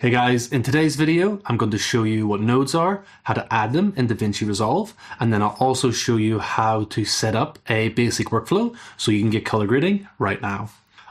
Hey guys, in today's video, I'm going to show you what nodes are, how to add them into Vinci Resolve, and then I'll also show you how to set up a basic workflow so you can get color grading right now.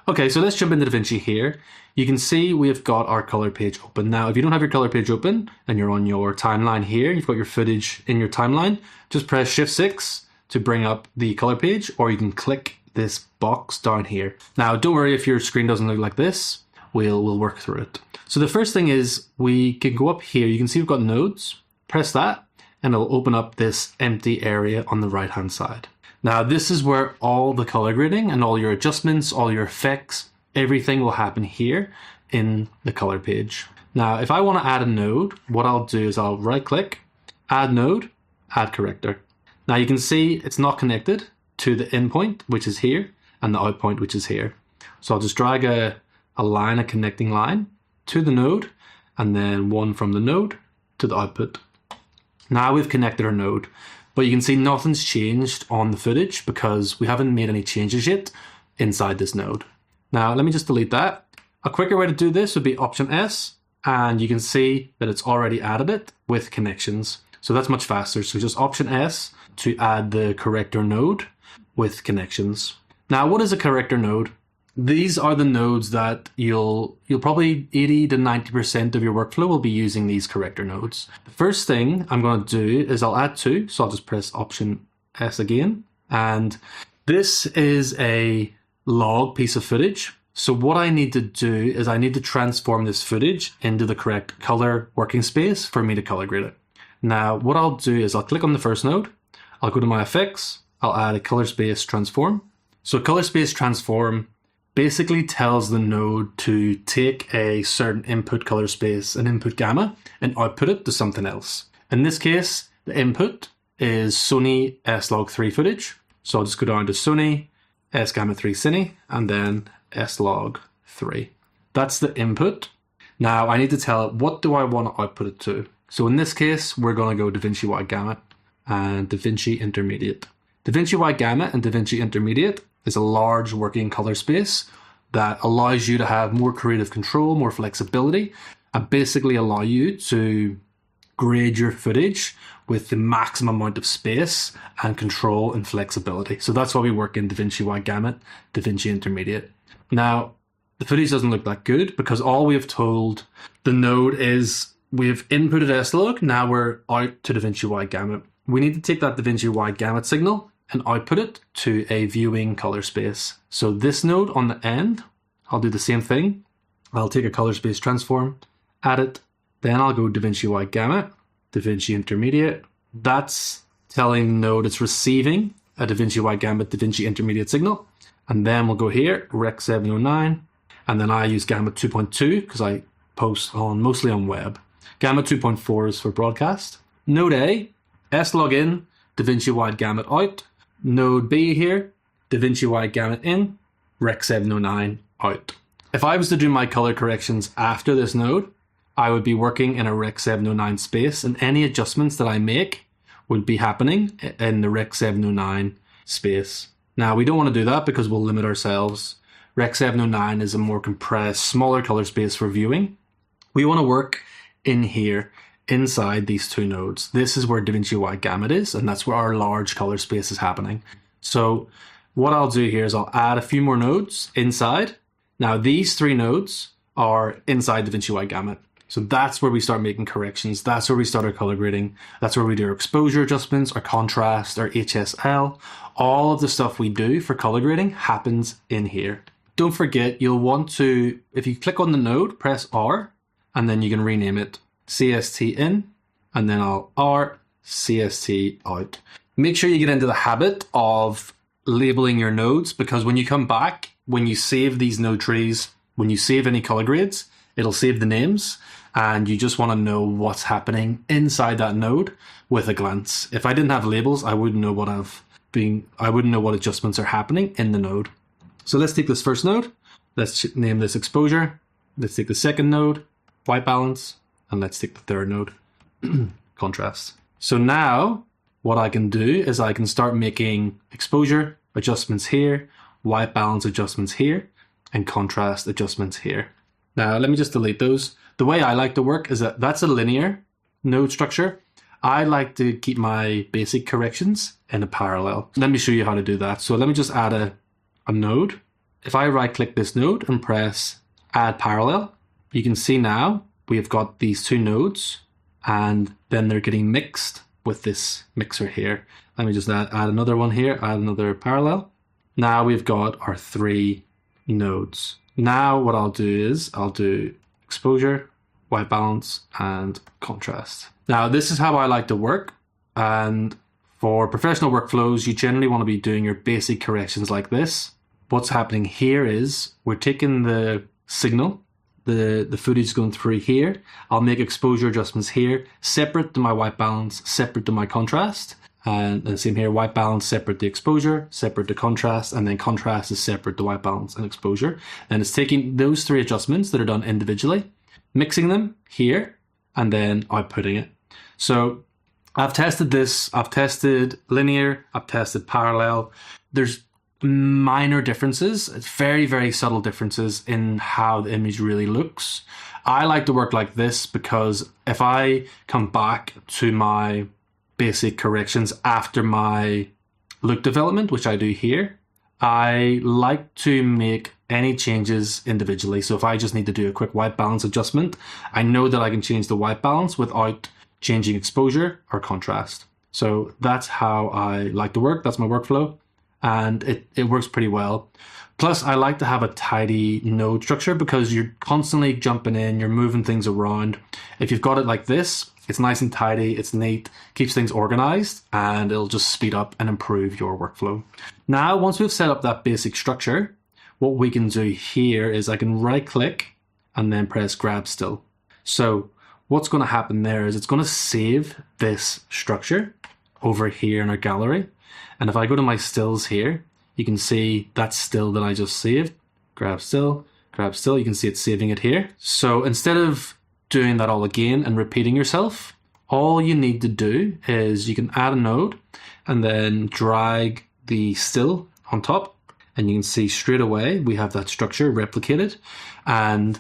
Okay, so let's jump into DaVinci here. You can see we've got our color page open. Now, if you don't have your color page open and you're on your timeline here, you've got your footage in your timeline, just press Shift-6 to bring up the color page, or you can click this box down here. Now, don't worry if your screen doesn't look like this. We'll work through it. So the first thing is we can go up here. You can see we've got nodes. Press that and it'll open up this empty area on the right hand side. Now this is where all the color grading and all your adjustments, all your effects, everything will happen here in the color page. Now if I want to add a node, what I'll do is I'll right click, add node, add corrector. Now you can see it's not connected to the in point, which is here, and the out point, which is here. So I'll just drag a connecting line to the node, and then one from the node to the output. Now we've connected our node, but you can see nothing's changed on the footage because we haven't made any changes yet inside this node. Now let me just delete that. A quicker way to do this would be Option S, and you can see that it's already added it with connections. So that's much faster. So just Option S to add the corrector node with connections. Now what is a corrector node? These are the nodes that you'll probably 80 to 90% of your workflow will be using these corrector nodes. The first thing I'm going to do is I'll add two. So I'll just press Option S again. And this is a log piece of footage. So what I need to do is I need to transform this footage into the correct color working space for me to color grade it. Now what I'll do is I'll click on the first node. I'll go to my effects. I'll add a color space transform. So color space transform basically tells the node to take a certain input color space, an input gamma, and output it to something else. In this case, the input is Sony S-Log3 footage. So I'll just go down to Sony S-Gamma 3 Cine and then S-Log3. That's the input. Now I need to tell it what do I want to output it to. So in this case, we're going to go DaVinci Wide Gamut and DaVinci Intermediate. DaVinci Wide Gamut and DaVinci Intermediate is a large working color space that allows you to have more creative control, more flexibility, and basically allow you to grade your footage with the maximum amount of space and control and flexibility. So that's why we work in DaVinci Wide Gamut, DaVinci Intermediate. Now, the footage doesn't look that good because all we have told the node is we've inputted S-Log, now we're out to DaVinci Wide Gamut. We need to take that DaVinci Wide Gamut signal and output it to a viewing color space. So this node on the end, I'll do the same thing. I'll take a color space transform, add it, then I'll go DaVinci Wide Gamut, DaVinci Intermediate. That's telling the node it's receiving a DaVinci Wide Gamut, DaVinci Intermediate signal. And then we'll go here, Rec 709, and then I use Gamut 2.2 because I post mostly on web. Gamut 2.4 is for broadcast. Node A, S-Log in, DaVinci Wide Gamut out. Node B here, DaVinci Wide Gamut in, Rec 709 out. If I was to do my color corrections after this node, I would be working in a Rec 709 space, and any adjustments that I make would be happening in the Rec 709 space. Now we don't want to do that because we'll limit ourselves. Rec 709 is a more compressed, smaller color space for viewing. We want to work in here inside these two nodes. This is where DaVinci Wide Gamut is, and that's where our large color space is happening. So what I'll do here is I'll add a few more nodes inside. Now these three nodes are inside DaVinci Wide Gamut. So that's where we start making corrections. That's where we start our color grading. That's where we do our exposure adjustments, our contrast, our HSL. All of the stuff we do for color grading happens in here. Don't forget, you'll want to, if you click on the node, press R, and then you can rename it CST in, and then I'll R, CST out. Make sure you get into the habit of labeling your nodes, because when you come back, when you save these node trees, when you save any color grades, it'll save the names, and you just want to know what's happening inside that node with a glance. If I didn't have labels, I wouldn't know what adjustments are happening in the node. So let's take this first node. Let's name this exposure. Let's take the second node, white balance. And let's take the third node, contrast. So now what I can do is I can start making exposure adjustments here, white balance adjustments here, and contrast adjustments here. Now let me just delete those. The way I like to work is that that's a linear node structure. I like to keep my basic corrections in a parallel. Let me show you how to do that. So let me just add a node. If I right click this node and press add parallel, you can see now we've got these two nodes and then they're getting mixed with this mixer here. Let me just add another one here, add another parallel. Now we've got our 3 nodes. Now what I'll do is I'll do exposure, white balance, and contrast. Now this is how I like to work, and for professional workflows you generally want to be doing your basic corrections like this. What's happening here is we're taking the signal, the footage going through here. I'll make exposure adjustments here, separate to my white balance, separate to my contrast. And the same here, white balance separate to exposure, separate to contrast, and then contrast is separate to white balance and exposure. And it's taking those 3 adjustments that are done individually, mixing them here, and then outputting it. So I've tested this, I've tested linear, I've tested parallel. There's minor differences, very, very subtle differences in how the image really looks. I like to work like this because if I come back to my basic corrections after my look development, which I do here, I like to make any changes individually. So if I just need to do a quick white balance adjustment, I know that I can change the white balance without changing exposure or contrast. So that's how I like to work. That's my workflow, and it works pretty well. Plus, I like to have a tidy node structure because you're constantly jumping in, you're moving things around. If you've got it like this, it's nice and tidy, it's neat, keeps things organized, and it'll just speed up and improve your workflow. Now, once we've set up that basic structure, what we can do here is I can right click and then press grab still. So what's going to happen there is it's going to save this structure over here in our gallery. And if I go to my stills here, you can see that still that I just saved. Grab still, you can see it's saving it here. So instead of doing that all again and repeating yourself, all you need to do is you can add a node and then drag the still on top, and you can see straight away we have that structure replicated. And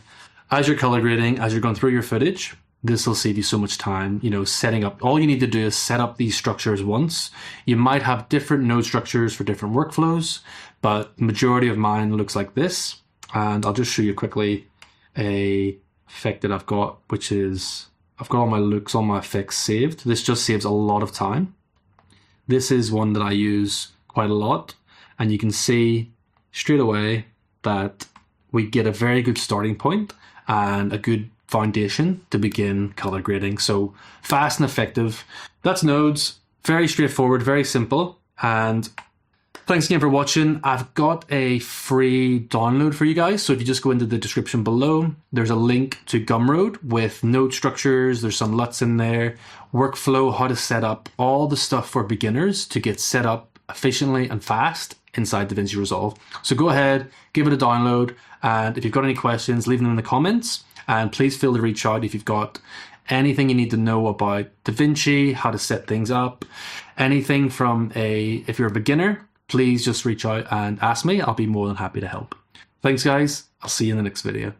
as you're color grading, as you're going through your footage, this will save you so much time, setting up. All you need to do is set up these structures once. You might have different node structures for different workflows, but the majority of mine looks like this. And I'll just show you quickly a effect that I've got, which is I've got all my looks, all my effects saved. This just saves a lot of time. This is one that I use quite a lot, and you can see straight away that we get a very good starting point and a good foundation to begin color grading. So fast and effective. That's nodes. Very straightforward, very simple. And thanks again for watching. I've got a free download for you guys. So if you just go into the description below, there's a link to Gumroad with node structures. There's some LUTs in there, workflow, how to set up all the stuff for beginners to get set up efficiently and fast inside the Vinci Resolve. So go ahead, give it a download. And if you've got any questions, leave them in the comments. And please feel to reach out if you've got anything you need to know about DaVinci, how to set things up, anything if you're a beginner, please just reach out and ask me. I'll be more than happy to help. Thanks guys. I'll see you in the next video.